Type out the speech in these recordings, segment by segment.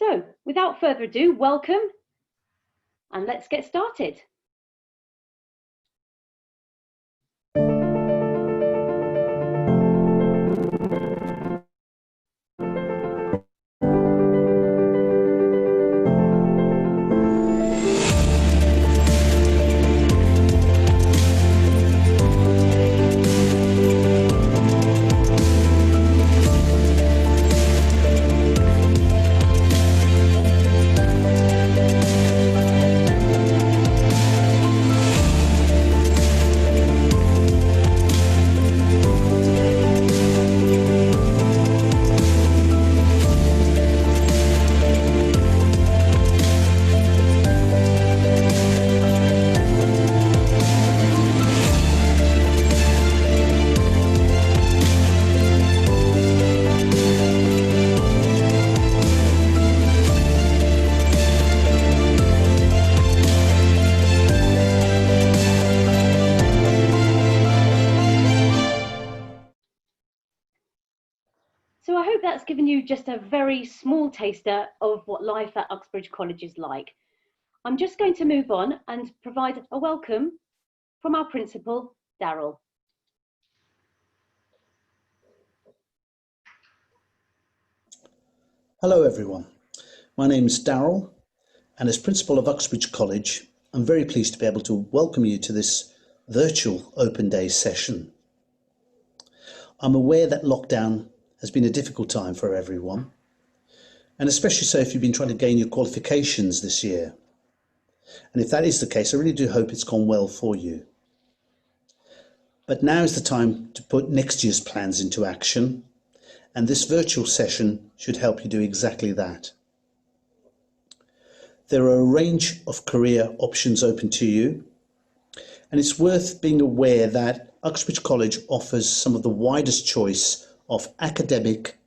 So, without further ado, welcome, and let's get started. So I hope that's given you just a very small taster of what life at Uxbridge College is like. I'm just going to move on and provide a welcome from our principal, Daryl. Hello everyone, my name is Daryl, and as principal of Uxbridge College, I'm very pleased to be able to welcome you to this virtual open day session. I'm aware that lockdown has been a difficult time for everyone, and especially so if you've been trying to gain your qualifications this year. And if that is the case, I really do hope it's gone well for you. But now is the time to put next year's plans into action, and this virtual session should help you do exactly that. There are a range of career options open to you, and it's worth being aware that Uxbridge College offers some of the widest choice of academic,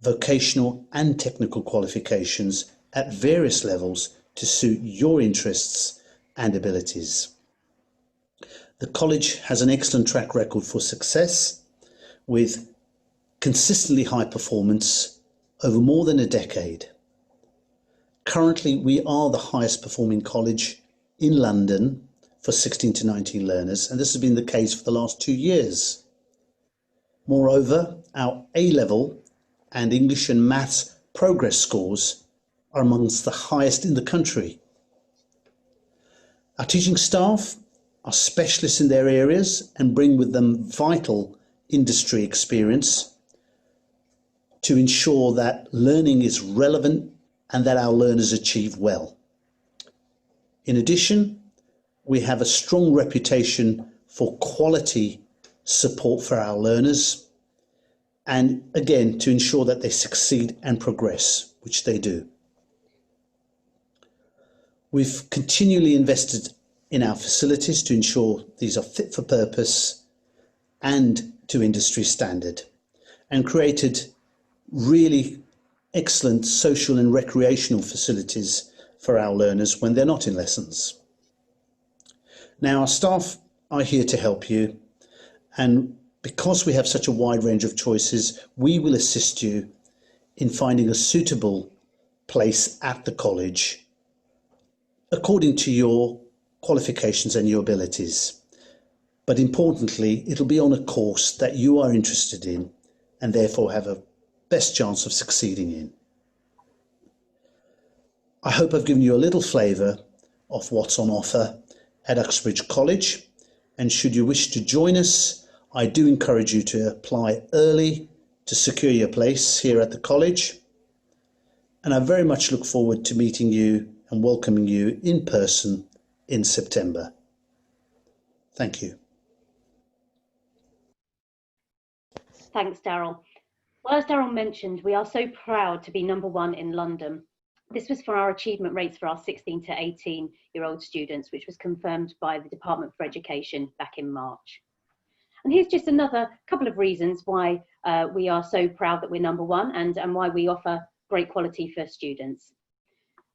vocational and technical qualifications at various levels to suit your interests and abilities. The college has an excellent track record for success with consistently high performance over more than a decade. Currently, we are the highest performing college in London for 16 to 19 learners, and this has been the case for the last 2 years. Moreover, our A-level and English and Maths progress scores are amongst the highest in the country. Our teaching staff are specialists in their areas and bring with them vital industry experience to ensure that learning is relevant and that our learners achieve well. In addition, we have a strong reputation for quality support for our learners, and again to ensure that they succeed and progress, which they do. We've continually invested in our facilities to ensure these are fit for purpose and to industry standard, and created really excellent social and recreational facilities for our learners when they're not in lessons. Now, our staff are here to help you, and because we have such a wide range of choices, we will assist you in finding a suitable place at the college according to your qualifications and your abilities. But importantly, it'll be on a course that you are interested in and therefore have a best chance of succeeding in. I hope I've given you a little flavour of what's on offer at Uxbridge College, and should you wish to join us, I do encourage you to apply early to secure your place here at the college, and I very much look forward to meeting you and welcoming you in person in September. Thank you. Thanks, Daryl. Well, as Daryl mentioned, we are so proud to be #1 in London. This was for our achievement rates for our 16 to 18-year-old students, which was confirmed by the Department for Education back in March. And here's just another couple of reasons why we are so proud that we're #1 and why we offer great quality for students.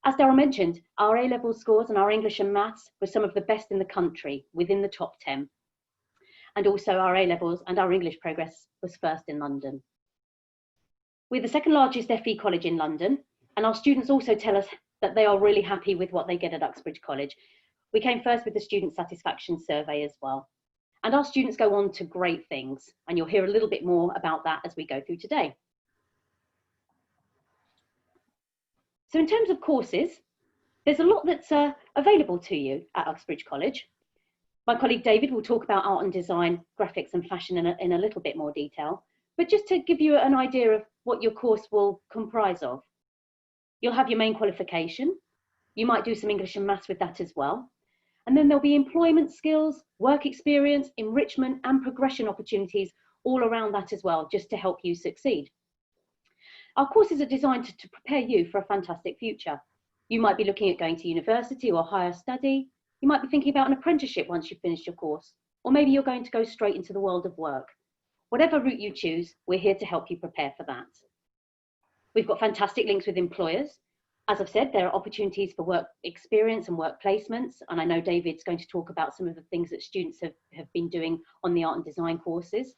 As Daryl mentioned, our A-level scores and our English and Maths were some of the best in the country, within the top 10. And also our A-levels and our English progress was first in London. We're the second largest FE college in London, And our students also tell us that they are really happy with what they get at Uxbridge College. We came first with the student satisfaction survey as well. And our students go on to great things, and you'll hear a little bit more about that as we go through today. So in terms of courses, there's a lot that's available to you at Uxbridge College. My colleague David will talk about art and design, graphics and fashion in a little bit more detail, but just to give you an idea of what your course will comprise of. You'll have your main qualification. You might do some English and maths with that as well. And then there'll be employment skills, work experience, enrichment and progression opportunities all around that as well, just to help you succeed. Our courses are designed to prepare you for a fantastic future. You might be looking at going to university or higher study. You might be thinking about an apprenticeship once you've finished your course, or maybe you're going to go straight into the world of work. Whatever route you choose, we're here to help you prepare for that. We've got fantastic links with employers. As I've said, there are opportunities for work experience and work placements, and I know David's going to talk about some of the things that students have been doing on the art and design courses.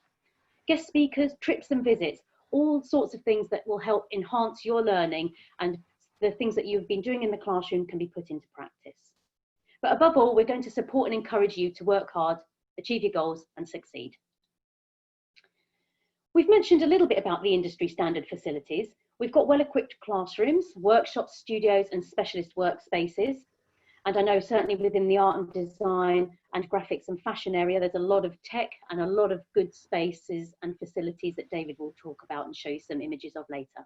Guest speakers, trips and visits, all sorts of things that will help enhance your learning, and the things that you've been doing in the classroom can be put into practice. But above all, we're going to support and encourage you to work hard, achieve your goals and succeed. We've mentioned a little bit about the industry standard facilities. We've got well-equipped classrooms, workshops, studios and specialist workspaces. And I know certainly within the art and design and graphics and fashion area, there's a lot of tech and a lot of good spaces and facilities that David will talk about and show you some images of later.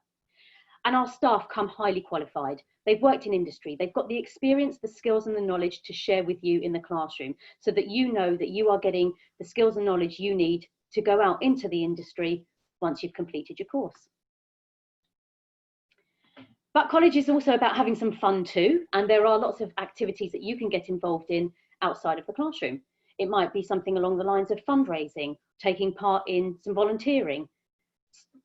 And our staff come highly qualified. They've worked in industry. They've got the experience, the skills and the knowledge to share with you in the classroom, so that you know that you are getting the skills and knowledge you need to go out into the industry once you've completed your course. But college is also about having some fun too, and there are lots of activities that you can get involved in outside of the classroom. It might be something along the lines of fundraising, taking part in some volunteering,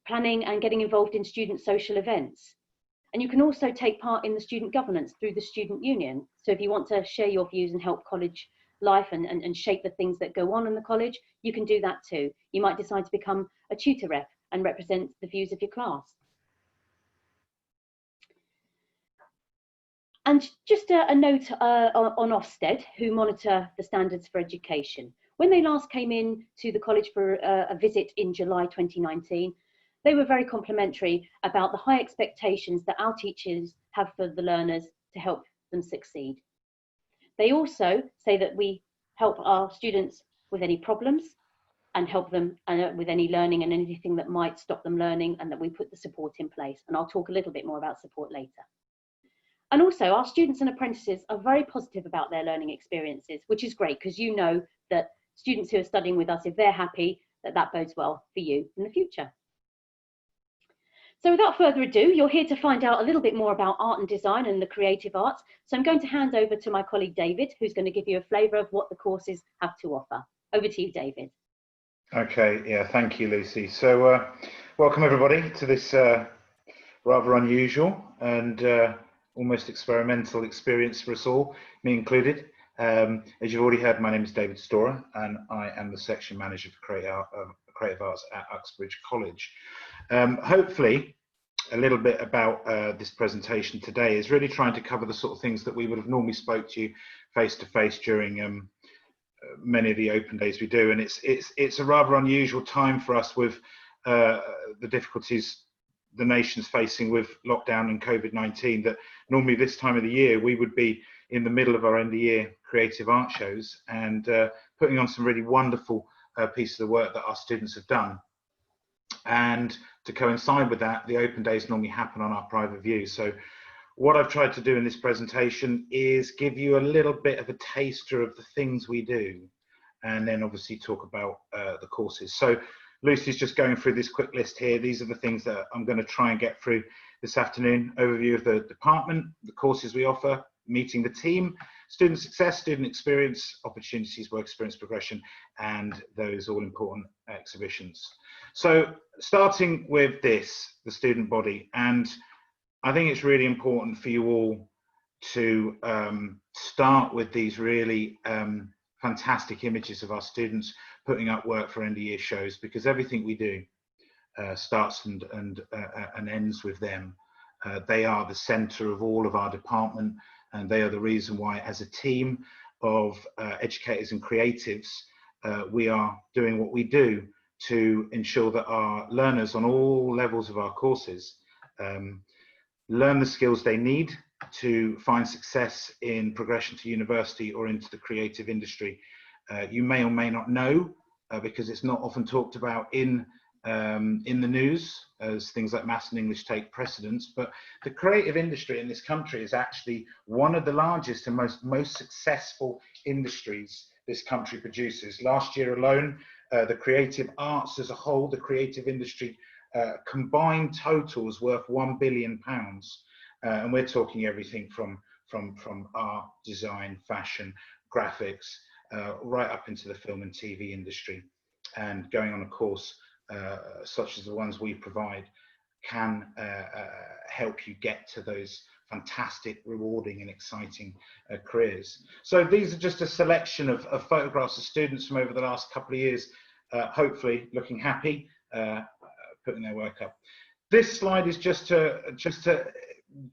planning and getting involved in student social events. And you can also take part in the student governance through the student union. So if you want to share your views and help college life and shape the things that go on in the college, you can do that too. You might decide to become a tutor rep and represent the views of your class. And just a note on Ofsted, who monitor the standards for education. When they last came in to the college for a visit in July 2019, they were very complimentary about the high expectations that our teachers have for the learners to help them succeed. They also say that we help our students with any problems and help them with any learning and anything that might stop them learning, and that we put the support in place. And I'll talk a little bit more about support later. And also our students and apprentices are very positive about their learning experiences, which is great, because you know that students who are studying with us, if they're happy, that bodes well for you in the future. So without further ado, you're here to find out a little bit more about art and design and the creative arts. So I'm going to hand over to my colleague David, who's going to give you a flavour of what the courses have to offer. Over to you, David. Okay, yeah, thank you, Lucy. So welcome everybody to this rather unusual and almost experimental experience for us all, me included. As you've already heard, my name is David Storer and I am the section manager for creative arts at Uxbridge College. Hopefully a little bit about this presentation today is really trying to cover the sort of things that we would have normally spoke to you face to face during many of the open days we do, and it's a rather unusual time for us with the difficulties the nation's facing with lockdown and COVID-19, that normally this time of the year we would be in the middle of our end of the year creative art shows and putting on some really wonderful pieces of work that our students have done. And to coincide with that, the open days normally happen on our private view. So what I've tried to do in this presentation is give you a little bit of a taster of the things we do, and then obviously talk about the courses. So Lucy's just going through this quick list here. These are the things that I'm going to try and get through this afternoon. Overview of the department, the courses we offer, meeting the team, student success, student experience, opportunities, work experience progression, and those all important exhibitions. So starting with this, the student body, and I think it's really important for you all to start with these really fantastic images of our students putting up work for end of year shows, because everything we do starts and ends with them. They are the centre of all of our department, and they are the reason why, as a team of educators and creatives, we are doing what we do to ensure that our learners on all levels of our courses learn the skills they need to find success in progression to university or into the creative industry. You may or may not know, because it's not often talked about in the news, as things like maths and English take precedence, but the creative industry in this country is actually one of the largest and most successful industries this country produces. Last year alone, the creative arts as a whole, the creative industry combined totals worth £1 billion, and we're talking everything from art, design, fashion, graphics, right up into the film and TV industry. And going on a course such as the ones we provide can help you get to those fantastic, rewarding and exciting careers. So these are just a selection of photographs of students from over the last couple of years, hopefully looking happy, putting their work up. This slide is just to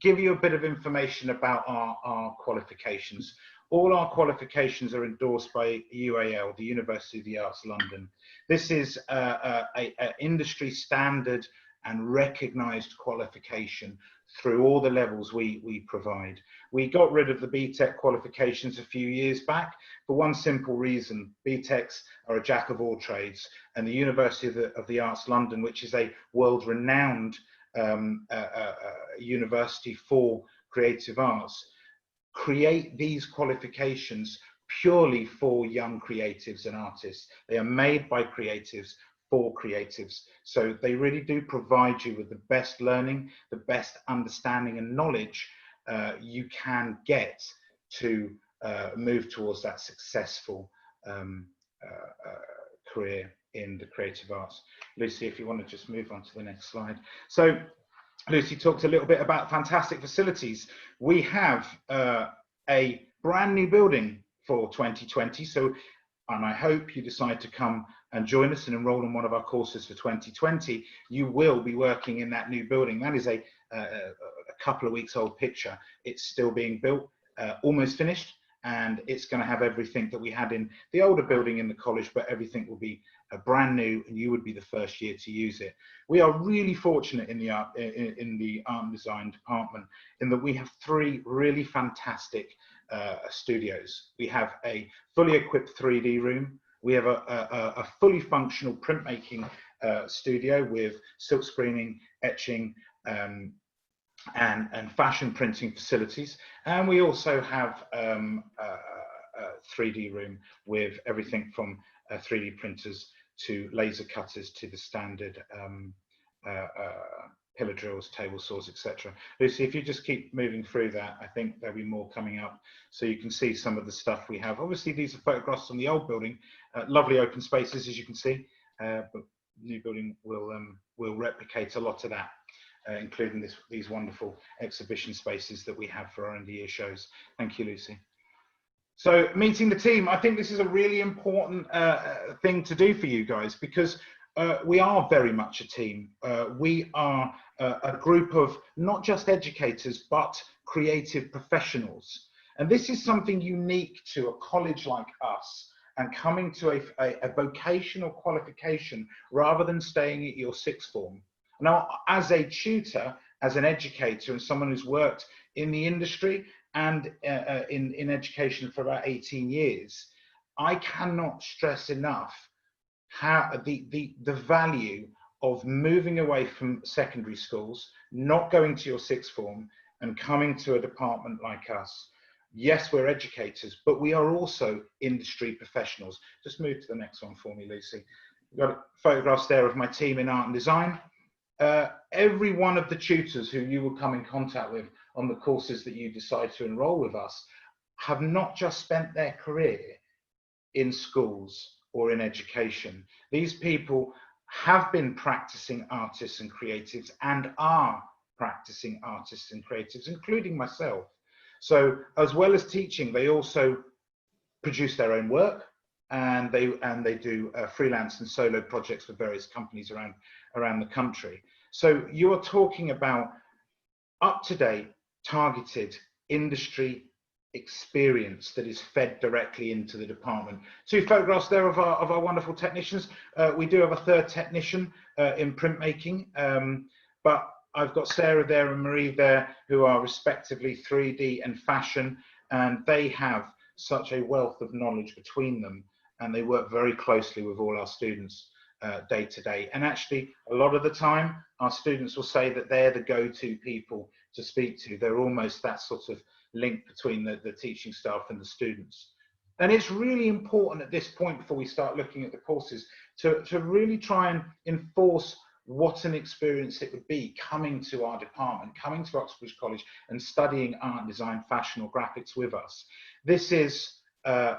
give you a bit of information about our qualifications. All our qualifications are endorsed by UAL, the University of the Arts London. This is an industry standard and recognised qualification through all the levels we provide. We got rid of the BTEC qualifications a few years back for one simple reason. BTECs are a jack of all trades, and the University of the Arts London, which is a world-renowned university for creative arts, create these qualifications purely for young creatives and artists. They are made by creatives for creatives. So they really do provide you with the best learning, the best understanding and knowledge you can get to move towards that successful career in the creative arts. Lucy, if you want to just move on to the next slide. So Lucy talked a little bit about fantastic facilities. We have a brand new building for 2020. So, and I hope you decide to come and join us and enroll in one of our courses for 2020. You will be working in that new building. That is a couple of weeks old picture. It's still being built, almost finished, and it's going to have everything that we had in the older building in the college, but everything will be brand new, and you would be the first year to use it. We are really fortunate in the art and design department in that we have 3 really fantastic studios. We have a fully equipped 3D room. We have a fully functional printmaking studio with silk screening, etching, and fashion printing facilities. And we also have a 3D room with everything from 3D printers to laser cutters to the standard pillar drills, table saws, etc. Lucy, if you just keep moving through that, I think there'll be more coming up, so you can see some of the stuff we have. Obviously, these are photographs from the old building, lovely open spaces, as you can see, but the new building will replicate a lot of that, including these wonderful exhibition spaces that we have for our end of year shows. Thank you, Lucy. So meeting the team, I think this is a really important thing to do for you guys, because we are very much a team. We are a group of not just educators, but creative professionals. And this is something unique to a college like us, and coming to a vocational qualification rather than staying at your 6th form. Now, as a tutor, as an educator, and someone who's worked in the industry and in education for about 18 years, I cannot stress enough how the value of moving away from secondary schools, not going to your 6th form, and coming to a department like us. Yes, we're educators, but we are also industry professionals. Just move to the next one for me, Lucy. We've got photographs there of my team in art and design. Every one of the tutors who you will come in contact with on the courses that you decide to enroll with us have not just spent their career in schools or in education. These people have been practicing artists and creatives and are practicing artists and creatives, including myself. So as well as teaching, they also produce their own work, and they do freelance and solo projects for various companies around the country. So you are talking about up-to-date, targeted industry experience that is fed directly into the department. 2 photographs there of our wonderful technicians. We do have a 3rd technician in printmaking, but I've got Sarah there and Marie there, who are respectively 3D and fashion, and they have such a wealth of knowledge between them, and they work very closely with all our students day to day. And actually, a lot of the time, our students will say that they're the go-to people to speak to. They're almost that sort of link between the teaching staff and the students. And it's really important at this point, before we start looking at the courses, to really try and enforce what an experience it would be coming to our department, coming to Uxbridge College and studying art, design, fashion or graphics with us. This is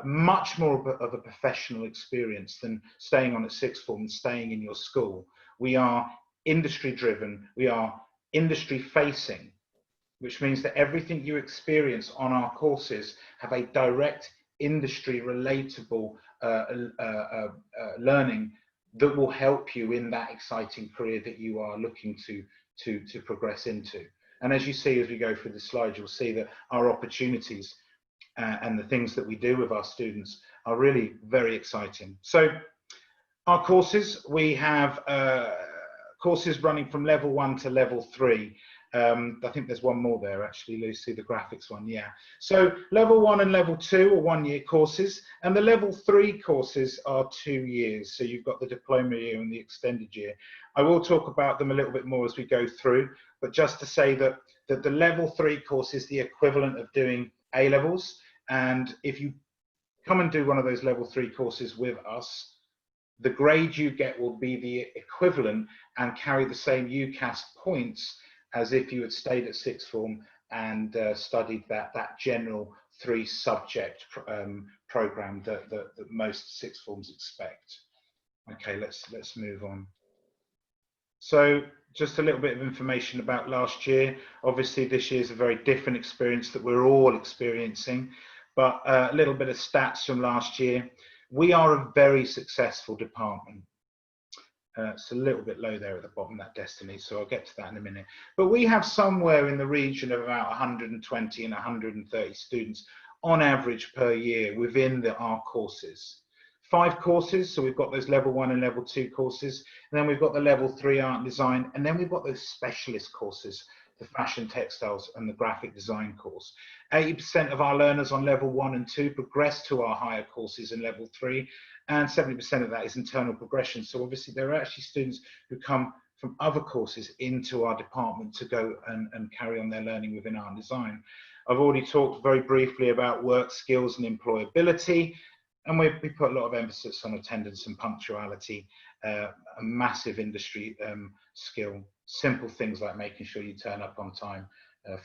much more of a professional experience than staying on at sixth form and staying in your school. We are industry driven, we are industry facing, which means that everything you experience on our courses have a direct industry relatable learning that will help you in that exciting career that you are looking to progress into. And as you see, as we go through the slides, you'll see that our opportunities and the things that we do with our students are really very exciting. So our courses, we have courses running from level 1 to level 3. I think there's one more there actually, Lucy, the graphics one, yeah. So level 1 and level 2 are 1-year courses, and the level 3 courses are 2 years. So you've got the diploma year and the extended year. I will talk about them a little bit more as we go through, but just to say that the level 3 course is the equivalent of doing A-levels, and if you come and do one of those level 3 courses with us, the grade you get will be the equivalent and carry the same UCAS points as if you had stayed at sixth form and studied that general 3-subject program that most sixth forms expect. Okay, let's move on. So just a little bit of information about last year. Obviously this year is a very different experience that we're all experiencing, but a little bit of stats from last year. We are a very successful department. It's a little bit low there at the bottom, that Destiny, so I'll get to that in a minute. But we have somewhere in the region of about 120 and 130 students on average per year within our courses. 5 courses, so we've got those level 1 and level 2 courses, and then we've got the level 3 art and design, and then we've got those specialist courses, the fashion, textiles and the graphic design course. 80% of our learners on level 1 and 2 progress to our higher courses in level 3, and 70% of that is internal progression. So obviously there are actually students who come from other courses into our department to go and carry on their learning within art and design. I've already talked very briefly about work skills and employability, and we put a lot of emphasis on attendance and punctuality, a massive industry skill, simple things like making sure you turn up on time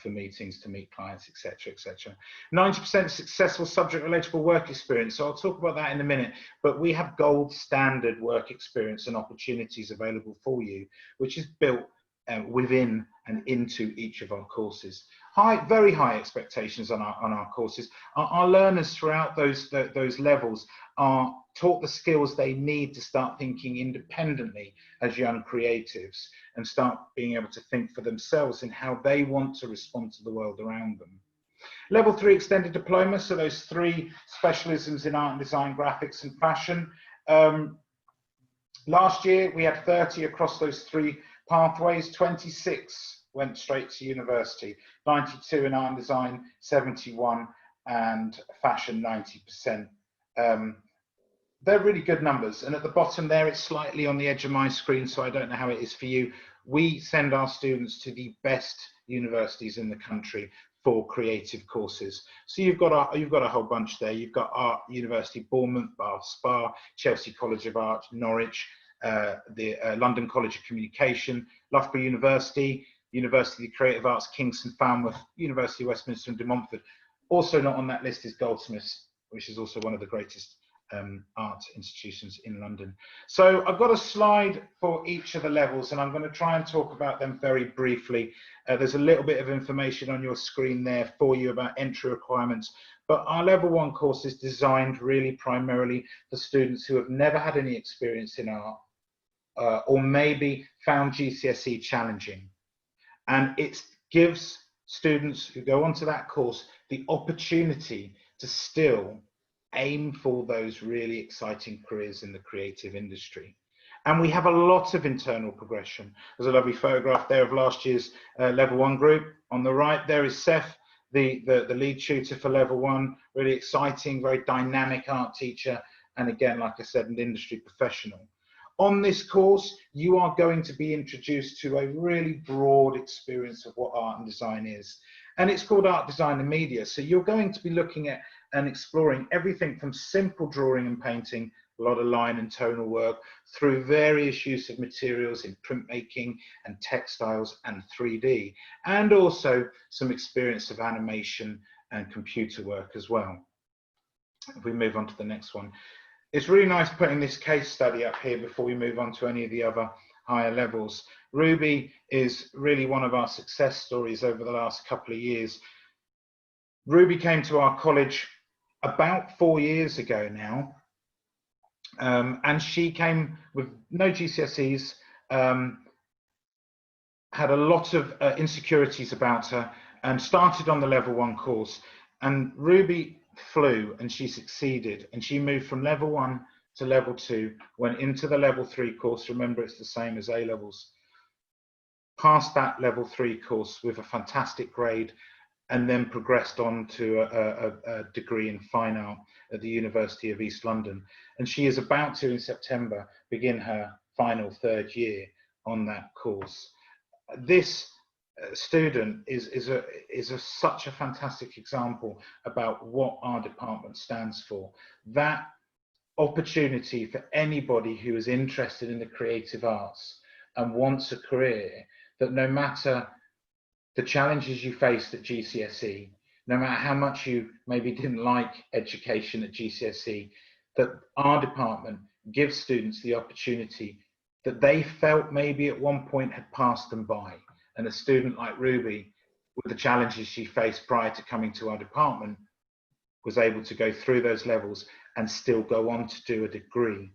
for meetings, to meet clients, etc., etc. 90% successful subject relatable work experience. So I'll talk about that in a minute, but we have gold standard work experience and opportunities available for you, which is built within and into each of our courses. Very high expectations on our courses. Our learners throughout those levels are taught the skills they need to start thinking independently as young creatives and start being able to think for themselves in how they want to respond to the world around them. Level 3 extended diploma, so those 3 specialisms in art and design, graphics and fashion. Last year we had 30 across those 3 pathways, 26 went straight to university, 92 in art and design, 71 and fashion 90%. They're really good numbers, and at the bottom there it's slightly on the edge of my screen, so I don't know how it is for you. We send our students to the best universities in the country for creative courses. So you've got a whole bunch there. You've got Art University Bournemouth, Bath Spa, Chelsea College of Art, Norwich, the London College of Communication, Loughborough University, University of Creative Arts, Kingston, Falmouth, University of Westminster and De Montfort. Also not on that list is Goldsmiths, which is also one of the greatest art institutions in London. So I've got a slide for each of the levels, and I'm going to try and talk about them very briefly. There's a little bit of information on your screen there for you about entry requirements, but our level 1 course is designed really primarily for students who have never had any experience in art or maybe found GCSE challenging, and it's gives students who go onto that course the opportunity to still aim for those really exciting careers in the creative industry. And we have a lot of internal progression. There's a lovely photograph there of last year's level 1 group. On the right there is Seth, the lead tutor for level 1, really exciting, very dynamic art teacher, and again, like I said, an industry professional. On this course, you are going to be introduced to a really broad experience of what art and design is. And it's called Art, Design and Media. So you're going to be looking at and exploring everything from simple drawing and painting, a lot of line and tonal work, through various use of materials in printmaking and textiles and 3D, and also some experience of animation and computer work as well. If we move on to the next one. It's really nice putting this case study up here before we move on to any of the other higher levels. Ruby is really one of our success stories over the last couple of years. Ruby came to our college about 4 years ago now, and she came with no GCSEs, had a lot of insecurities about her, and started on the level 1 course. And Ruby flew, and she succeeded, and she moved from level 1 to level 2, went into the level 3 course. Remember, it's the same as A levels. Passed that level 3 course with a fantastic grade, and then progressed on to a degree in fine art at the University of East London. And she is about to, in September, begin her final 3rd year on that course. This student is such a fantastic example about what our department stands for. That opportunity for anybody who is interested in the creative arts and wants a career, that no matter the challenges you faced at GCSE, no matter how much you maybe didn't like education at GCSE, that our department gives students the opportunity that they felt maybe at one point had passed them by. And a student like Ruby, with the challenges she faced prior to coming to our department, was able to go through those levels and still go on to do a degree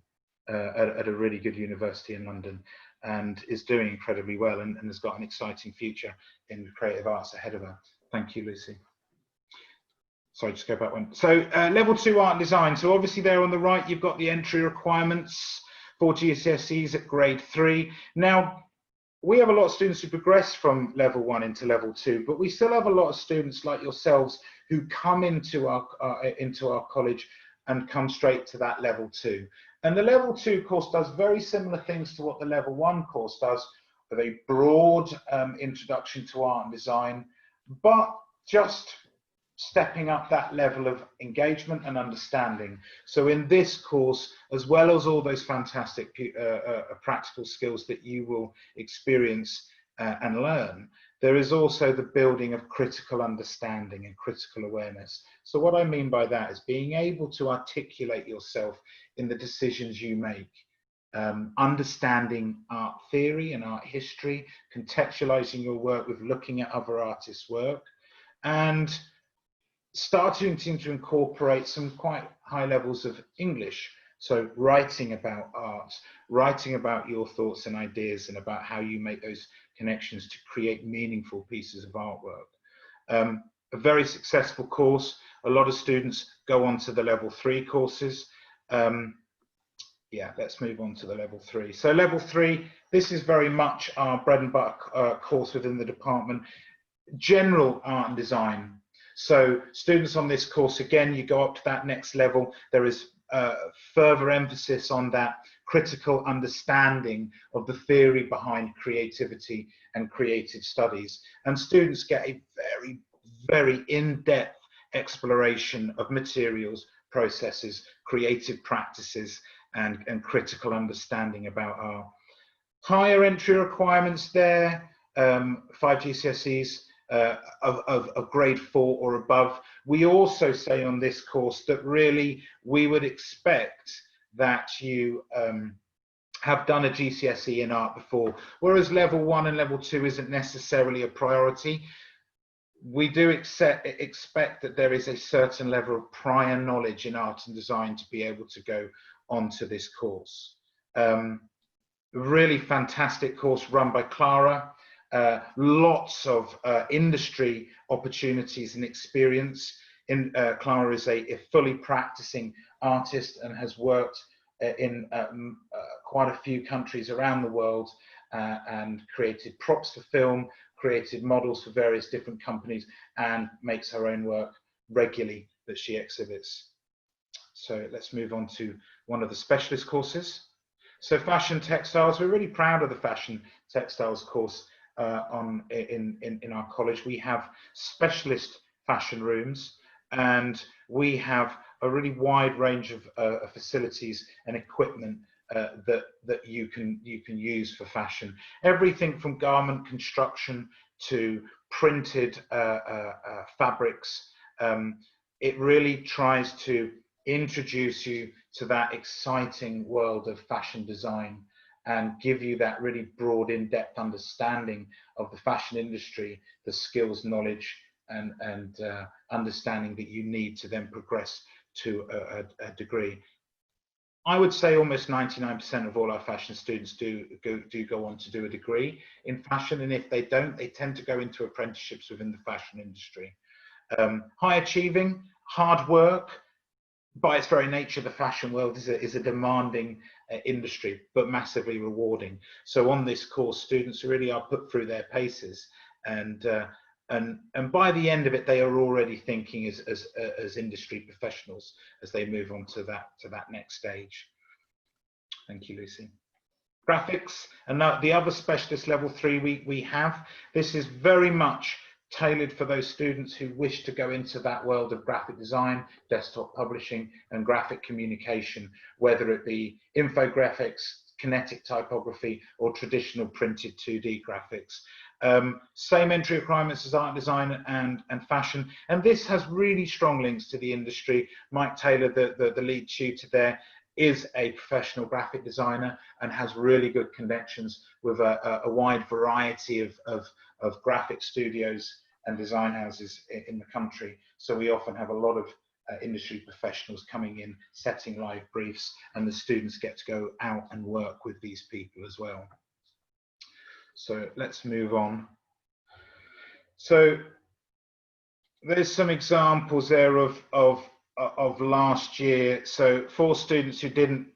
at a really good university in London, and is doing incredibly well, and has got an exciting future in the creative arts ahead of her. Thank you, Lucy. Sorry, just go back one. So level 2 art and design. So obviously there on the right, you've got the entry requirements for GCSEs at grade 3. Now, we have a lot of students who progress from level 1 into level 2, but we still have a lot of students like yourselves who come into our college and come straight to that level 2. And the level 2 course does very similar things to what the level 1 course does, with a broad introduction to art and design, but just stepping up that level of engagement and understanding. So in this course, as well as all those fantastic practical skills that you will experience and learn, there is also the building of critical understanding and critical awareness. So what I mean by that is being able to articulate yourself in the decisions you make, understanding art theory and art history, contextualizing your work with looking at other artists' work, and starting to incorporate some quite high levels of English. So writing about art, writing about your thoughts and ideas, and about how you make those connections to create meaningful pieces of artwork. A very successful course. A lot of students go on to the level 3 courses. Yeah, let's move on to the level 3. So level 3, this is very much our bread and butter course within the department. General art and design. So students on this course, again, you go up to that next level. There is further emphasis on that critical understanding of the theory behind creativity and creative studies. And students get a very, very in-depth exploration of materials, processes, creative practices, and critical understanding about art. Higher entry requirements there, 5 GCSEs, of grade 4 or above. We also say on this course that really we would expect that you have done a GCSE in art before, whereas level 1 and level 2 isn't necessarily a priority. We do expect that there is a certain level of prior knowledge in art and design to be able to go onto this course. Really fantastic course run by Clara. lots of industry opportunities and experience. Clara is a fully practicing artist and has worked in quite a few countries around the world and created props for film, created models for various different companies, and makes her own work regularly that she exhibits. So let's move on to one of the specialist courses. So fashion textiles, we're really proud of the fashion textiles course in our college. We have specialist fashion rooms, and we have a really wide range of facilities and equipment that you can use for fashion. Everything from garment construction to printed fabrics. It really tries to introduce you to that exciting world of fashion design and give you that really broad, in-depth understanding of the fashion industry, the skills, knowledge, and understanding that you need to then progress to a degree. I would say almost 99% of all our fashion students do go on to do a degree in fashion, and if they don't, they tend to go into apprenticeships within the fashion industry. High achieving, hard work. By its very nature, the fashion world is a demanding industry, but massively rewarding. So on this course, students really are put through their paces, and by the end of it, they are already thinking as industry professionals as they move on to that next stage. Thank you, Lucy. Graphics, and the other specialist level 3 we have. This is very much tailored for those students who wish to go into that world of graphic design, desktop publishing, and graphic communication, whether it be infographics, kinetic typography, or traditional printed 2D graphics. Same entry requirements as art design and fashion, and this has really strong links to the industry. Mike Taylor, the lead tutor there, is a professional graphic designer and has really good connections with a wide variety of graphic studios and design houses in the country. So we often have a lot of industry professionals coming in, setting live briefs, and the students get to go out and work with these people as well. So let's move on. So there's some examples there of last year. So 4 students who didn't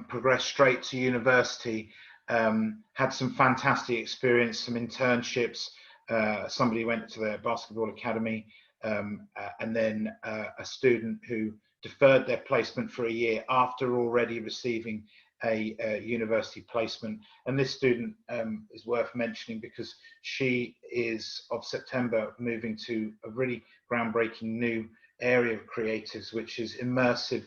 progress straight to university had some fantastic experience, some internships. Somebody went to their basketball academy, and then a student who deferred their placement for a year after already receiving a university placement. And this student is worth mentioning because she is, of September, moving to a really groundbreaking new area of creatives, which is immersive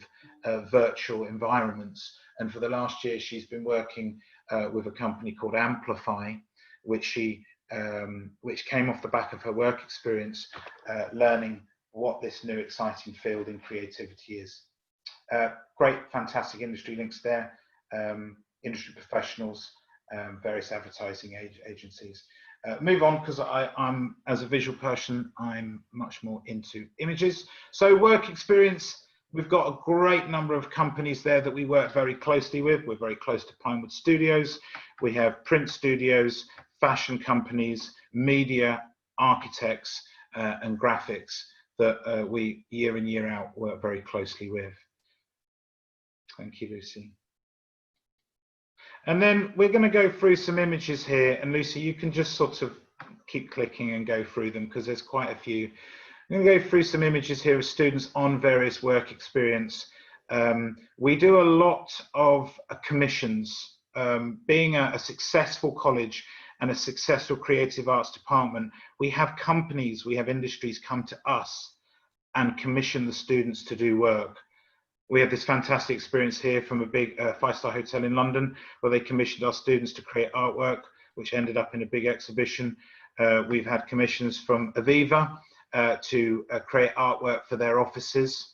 virtual environments. And for the last year, she's been working with a company called Amplify, which came off the back of her work experience, learning what this new exciting field in creativity is. Great, fantastic industry links there, industry professionals, various advertising agencies. Move on, because I'm, as a visual person, I'm much more into images. So work experience, we've got a great number of companies there that we work very closely with. We're very close to Pinewood Studios. We have print studios, fashion companies, media, architects, and graphics that we year in, year out work very closely with. Thank you, Lucy. And then we're going to go through some images here, and Lucy, you can just sort of keep clicking and go through them because there's quite a few. I'm going to go through some images here of students on various work experience. We do a lot of commissions. Being a successful college and a successful creative arts department, we have companies, we have industries come to us and commission the students to do work. We have this fantastic experience here from a big 5-star hotel in London, where they commissioned our students to create artwork, which ended up in a big exhibition. We've had commissions from Aviva to create artwork for their offices,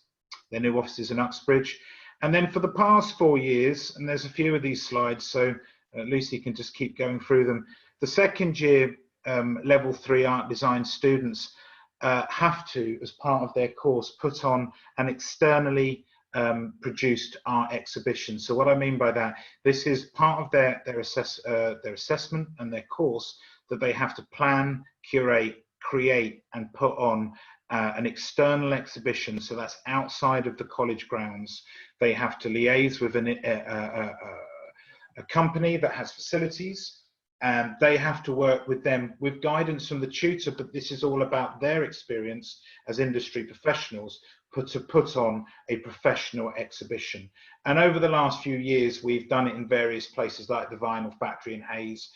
their new offices in Uxbridge. And then for the past 4 years, and there's a few of these slides, so Lucy can just keep going through them. The second year level 3 art design students have to, as part of their course, put on an externally produced art exhibition. So what I mean by that, this is part of their assessment and their course, that they have to plan, curate, create and put on an external exhibition. So that's outside of the college grounds. They have to liaise with a company that has facilities, and they have to work with them with guidance from the tutor, but this is all about their experience as industry professionals to put on a professional exhibition. And over the last few years, we've done it in various places like the Vinyl Factory in Hayes.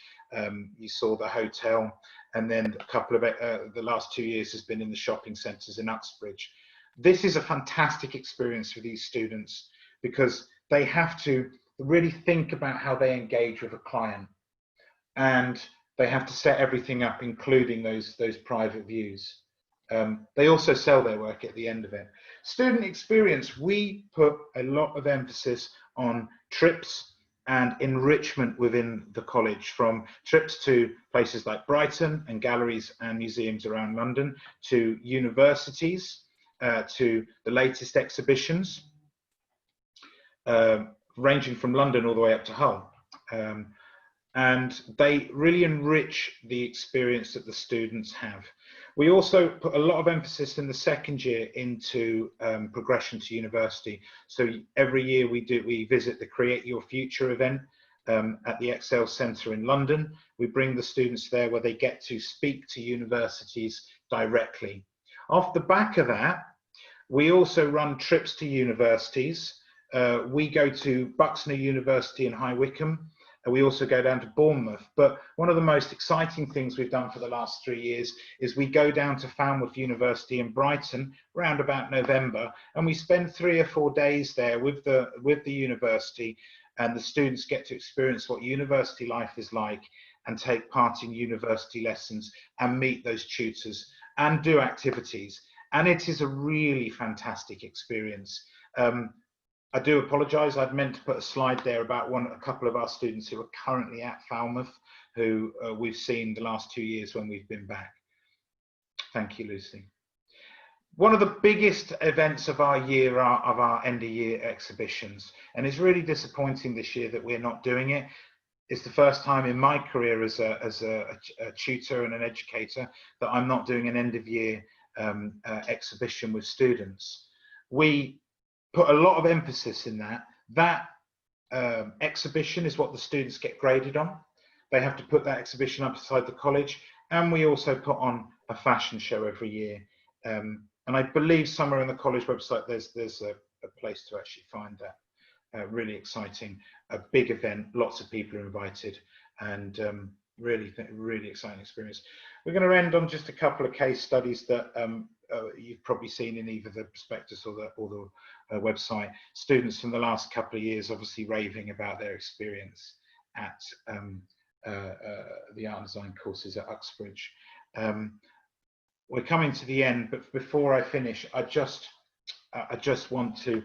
You saw the hotel, and then a couple of the last 2 years has been in the shopping centres in Uxbridge. This is a fantastic experience for these students because they have to really think about how they engage with a client, and they have to set everything up, including those private views. They also sell their work at the end of it. Student experience, we put a lot of emphasis on trips and enrichment within the college, from trips to places like Brighton and galleries and museums around London, to universities, to the latest exhibitions, ranging from London all the way up to Hull. And they really enrich the experience that the students have. We also put a lot of emphasis in the second year into progression to university. So every year we visit the Create Your Future event at the Excel Centre in London. We bring the students there where they get to speak to universities directly. Off the back of that, we also run trips to universities. We go to Buxton University in High Wycombe. We also go down to Bournemouth. But one of the most exciting things we've done for the last 3 years is we go down to Falmouth University in Brighton around about November, and we spend 3 or 4 days there with the university, and the students get to experience what university life is like and take part in university lessons and meet those tutors and do activities. And it is a really fantastic experience. I do apologise, I'd meant to put a slide there about a couple of our students who are currently at Falmouth, who we've seen the last 2 years when we've been back. Thank you, Lucy. One of the biggest events of our year are of our end of year exhibitions, and it's really disappointing this year that we're not doing it. It's the first time in my career as a tutor and an educator that I'm not doing an end of year exhibition with students. We put a lot of emphasis in that. That exhibition is what the students get graded on. They have to put that exhibition up beside the college, and we also put on a fashion show every year. And I believe somewhere on the college website there's a place to actually find that. Really exciting, a big event, lots of people are invited, and really exciting experience. We're going to end on just a couple of case studies that you've probably seen in either the prospectus or the website. Students from the last couple of years obviously raving about their experience at the art and design courses at Uxbridge. We're coming to the end, but before I finish, I just want to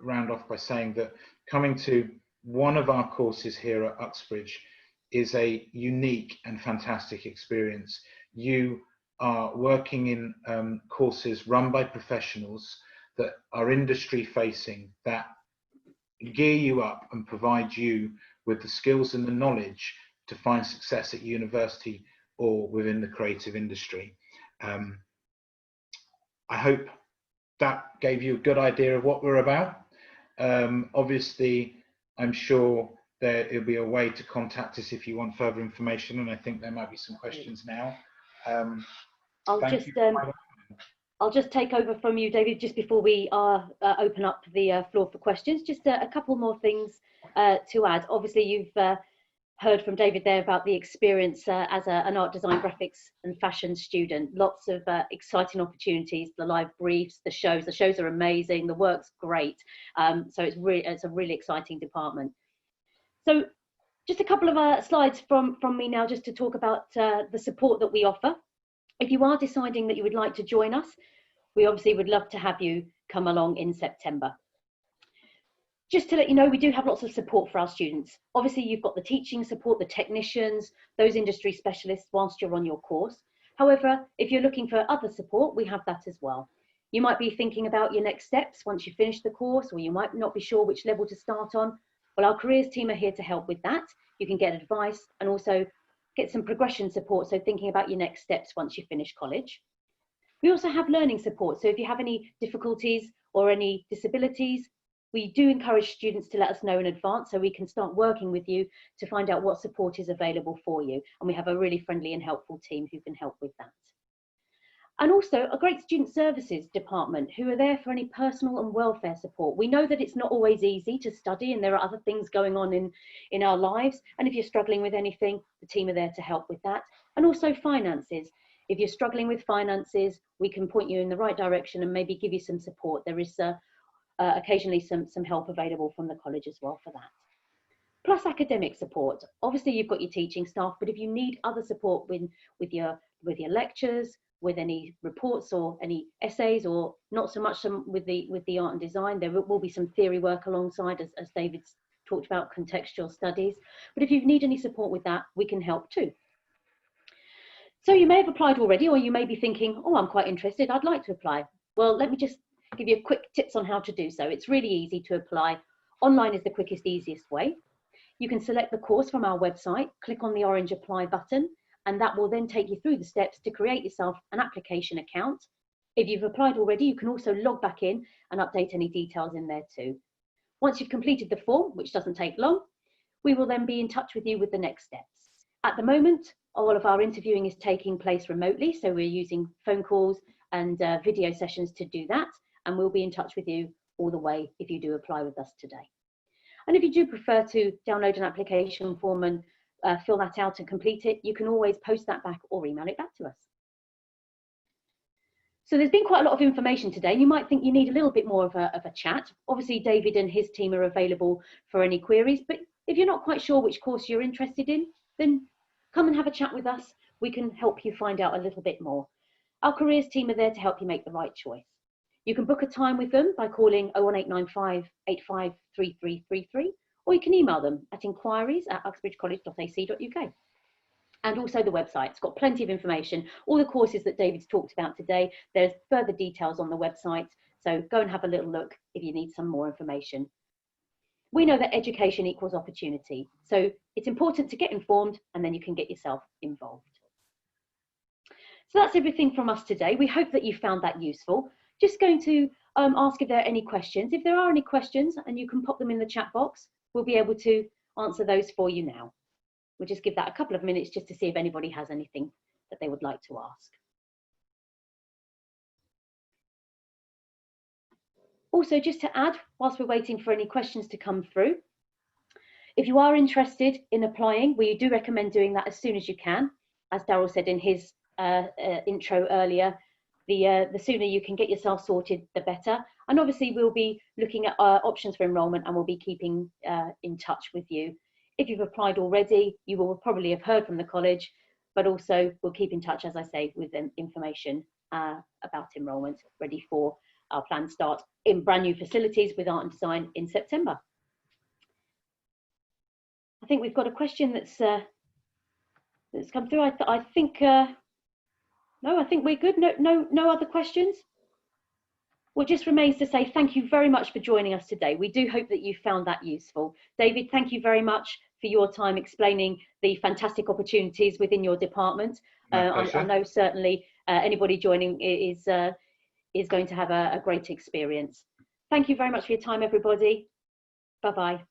round off by saying that coming to one of our courses here at Uxbridge is a unique and fantastic experience. You are working in courses run by professionals that are industry facing, that gear you up and provide you with the skills and the knowledge to find success at university or within the creative industry. I hope that gave you a good idea of what we're about. Obviously, I'm sure there'll be a way to contact us if you want further information, and I think there might be some questions now. I'll just take over from you, David, just before we open up the floor for questions. Just a couple more things to add. Obviously, you've heard from David there about the experience as an art design, graphics and fashion student. Lots of exciting opportunities, the live briefs, the shows. The shows are amazing, the work's great. So it's a really exciting department. So just a couple of slides from me now, just to talk about the support that we offer. If you are deciding that you would like to join us, we obviously would love to have you come along in September. Just to let you know, we do have lots of support for our students. Obviously, you've got the teaching support, the technicians, those industry specialists whilst you're on your course. However, if you're looking for other support, we have that as well. You might be thinking about your next steps once you finish the course, or you might not be sure which level to start on. Well, our careers team are here to help with that. You can get advice and also get some progression support, so thinking about your next steps once you finish college. We also have learning support, so if you have any difficulties or any disabilities, we do encourage students to let us know in advance so we can start working with you to find out what support is available for you. And we have a really friendly and helpful team who can help with that. And also a great student services department who are there for any personal and welfare support. We know that it's not always easy to study and there are other things going on in our lives. And if you're struggling with anything, the team are there to help with that. And also finances. If you're struggling with finances, we can point you in the right direction and maybe give you some support. There is occasionally some help available from the college as well for that. Plus academic support. Obviously you've got your teaching staff, but if you need other support with your lectures, with any reports or any essays, or not so much with the art and design, there will be some theory work alongside, as David's talked about, contextual studies. But if you need any support with that, we can help too. So you may have applied already, or you may be thinking, oh, I'm quite interested, I'd like to apply. Well, let me just give you quick tips on how to do so. It's really easy to apply. Online is the quickest, easiest way. You can select the course from our website, click on the orange apply button, and that will then take you through the steps to create yourself an application account. If you've applied already, you can also log back in and update any details in there too. Once you've completed the form, which doesn't take long, we will then be in touch with you with the next steps. At the moment, all of our interviewing is taking place remotely, so we're using phone calls and video sessions to do that, and we'll be in touch with you all the way if you do apply with us today. And if you do prefer to download an application form and fill that out and complete it, you can always post that back or email it back to us. So there's been quite a lot of information today. You might think you need a little bit more of a chat. Obviously, David and his team are available for any queries, but if you're not quite sure which course you're interested in, then come and have a chat with us. We can help you find out a little bit more. Our careers team are there to help you make the right choice. You can book a time with them by calling 01895 853333, or you can email them at inquiries@uxbridgecollege.ac.uk. And also the website. It's got plenty of information. All the courses that David's talked about today, there's further details on the website. So go and have a little look if you need some more information. We know that education equals opportunity. So it's important to get informed and then you can get yourself involved. So that's everything from us today. We hope that you found that useful. Just going to ask if there are any questions. If there are any questions, and you can pop them in the chat box, we'll be able to answer those for you now. We'll just give that a couple of minutes just to see if anybody has anything that they would like to ask. Also, just to add, whilst we're waiting for any questions to come through, if you are interested in applying, we do recommend doing that as soon as you can. As Daryl said in his intro earlier, the sooner you can get yourself sorted, the better. And obviously, we'll be looking at options for enrolment and we'll be keeping in touch with you. If you've applied already, you will probably have heard from the college, but also we'll keep in touch, as I say, with information about enrolment, ready for our planned start in brand new facilities with art and design in September. I think we've got a question that's come through. I think no, I think we're good. No other questions. Well, it just remains to say thank you very much for joining us today. We do hope that you found that useful. David, thank you very much for your time explaining the fantastic opportunities within your department. I know certainly anybody joining is going to have a great experience. Thank you very much for your time, everybody. Bye-bye.